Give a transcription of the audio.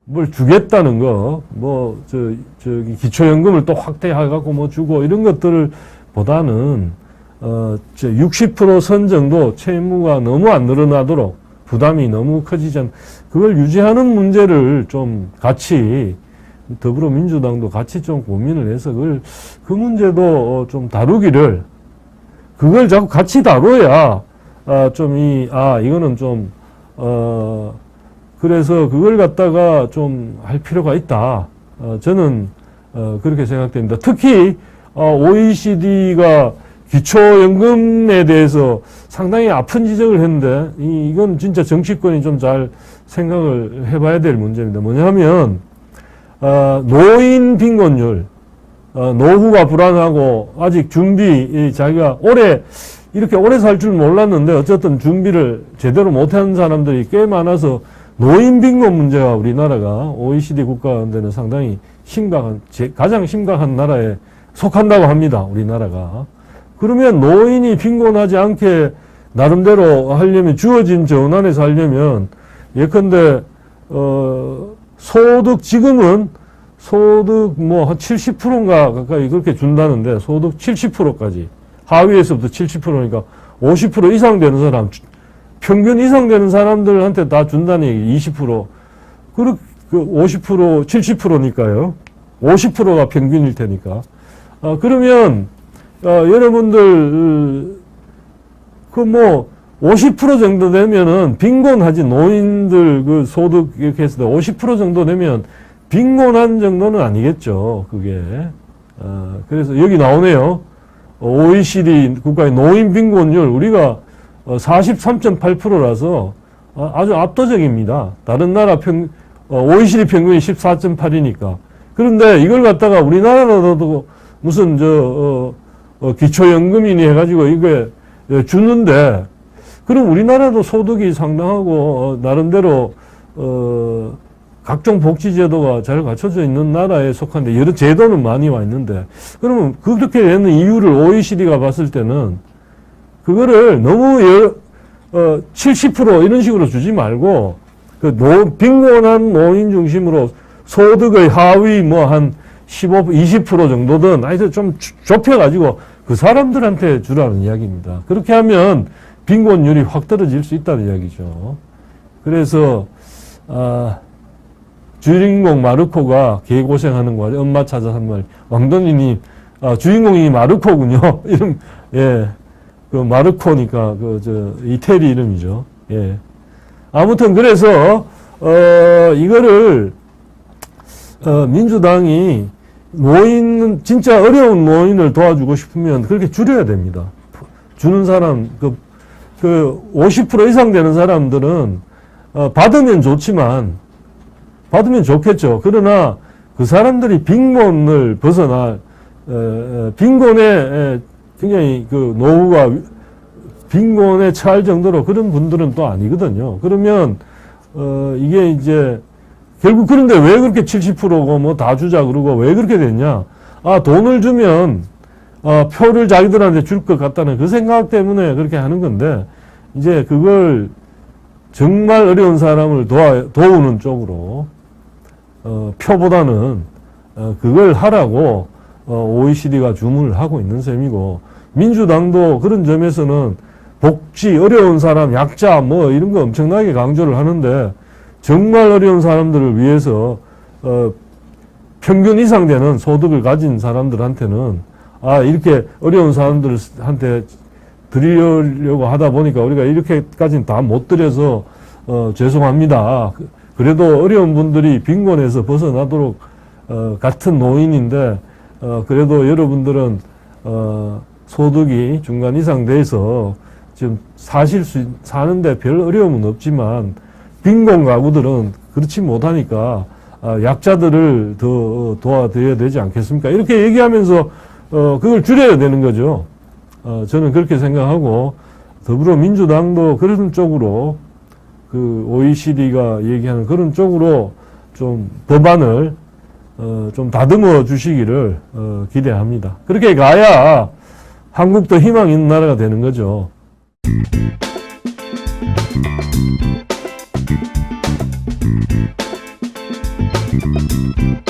뭘 주겠다는 거, 저기 기초연금을 또 확대해갖고 뭐 주고 이런 것들을 보다는, 60% 선 정도 채무가 너무 안 늘어나도록 부담이 너무 커지지 않, 그걸 유지하는 문제를 좀 같이 더불어민주당도 같이 좀 고민을 해서 그 문제도 좀 다루기를, 그걸 자꾸 같이 다뤄야, 이거는 좀, 그래서 그걸 갖다가 좀 할 필요가 있다. 저는, 그렇게 생각됩니다. 특히, OECD가 기초연금에 대해서 상당히 아픈 지적을 했는데, 이건 진짜 정치권이 좀 잘 생각을 해봐야 될 문제입니다. 뭐냐면, 노인 빈곤율, 노후가 불안하고, 아직 자기가 이렇게 오래 살 줄 몰랐는데, 어쨌든 준비를 제대로 못하는 사람들이 꽤 많아서, 노인 빈곤 문제가 우리나라가 OECD 국가 가운데는 상당히 가장 심각한 나라에 속한다고 합니다. 우리나라가. 그러면 노인이 貧곤하지 않게 나름대로 하려면, 주어진 전환에서 하려면, 예컨대, 지금은 소득 한 70%인가 가까이 그렇게 준다는데, 소득 70%까지. 하위에서부터 70%니까 50% 이상 되는 사람, 평균 이상 되는 사람들한테 다 준다는 얘기, 20%. 그 50%, 70%니까요. 50%가 평균일 테니까. 그러면, 여러분들, 50% 정도 되면은 빈곤하지, 노인들 소득 이렇게 했을 때 50% 정도 되면 빈곤한 정도는 아니겠죠, 그게. 그래서 여기 나오네요. OECD 국가의 노인 빈곤율, 우리가 43.8%라서 아주 압도적입니다. 다른 나라 OECD 평균이 14.8이니까. 그런데 이걸 갖다가 우리나라로도 무슨 기초연금이니 해가지고 이게 주는데, 그럼 우리나라도 소득이 상당하고 나름대로 각종 복지제도가 잘 갖춰져 있는 나라에 속한데, 여러 제도는 많이 와 있는데, 그러면 그렇게 되는 이유를 OECD가 봤을 때는 그거를 너무 70% 이런 식으로 주지 말고, 빈곤한 노인 중심으로 소득의 하위 한 15, 20% 정도든, 하여튼 좀 좁혀가지고 그 사람들한테 주라는 이야기입니다. 그렇게 하면 빈곤율이 확 떨어질 수 있다는 이야기죠. 그래서, 주인공 마르코가 개고생하는 거, 엄마 찾아 한 말, 왕돈이님, 주인공이 마르코군요. 이름, 예. 마르코니까, 이태리 이름이죠. 예. 아무튼, 그래서, 이거를, 민주당이 진짜 어려운 노인을 도와주고 싶으면 그렇게 줄여야 됩니다. 주는 사람, 50% 이상 되는 사람들은, 받으면 좋겠죠. 그러나 그 사람들이 빈곤을 빈곤에 굉장히 노후가 빈곤에 처할 정도로 그런 분들은 또 아니거든요. 그러면, 이게 이제, 결국 그런데 왜 그렇게 70%고 다 주자 그러고 왜 그렇게 됐냐? 돈을 주면, 표를 자기들한테 줄 것 같다는 그 생각 때문에 그렇게 하는 건데, 이제 그걸 정말 어려운 사람을 도우는 쪽으로, 표보다는, 그걸 하라고, OECD가 주문을 하고 있는 셈이고, 민주당도 그런 점에서는 어려운 사람, 약자, 이런 거 엄청나게 강조를 하는데, 정말 어려운 사람들을 위해서, 평균 이상 되는 소득을 가진 사람들한테는, 이렇게 어려운 사람들한테 드리려고 하다 보니까 우리가 이렇게까지는 다 못 드려서, 죄송합니다. 그래도 어려운 분들이 빈곤에서 벗어나도록, 같은 노인인데, 그래도 여러분들은, 소득이 중간 이상 돼서 지금 사는데 별 어려움은 없지만, 빈곤 가구들은 그렇지 못하니까, 약자들을 더 도와드려야 되지 않겠습니까? 이렇게 얘기하면서, 그걸 줄여야 되는 거죠. 저는 그렇게 생각하고, 더불어민주당도 그런 쪽으로, OECD가 얘기하는 그런 쪽으로 좀 법안을, 좀 다듬어 주시기를, 기대합니다. 그렇게 가야 한국도 희망 있는 나라가 되는 거죠. 네.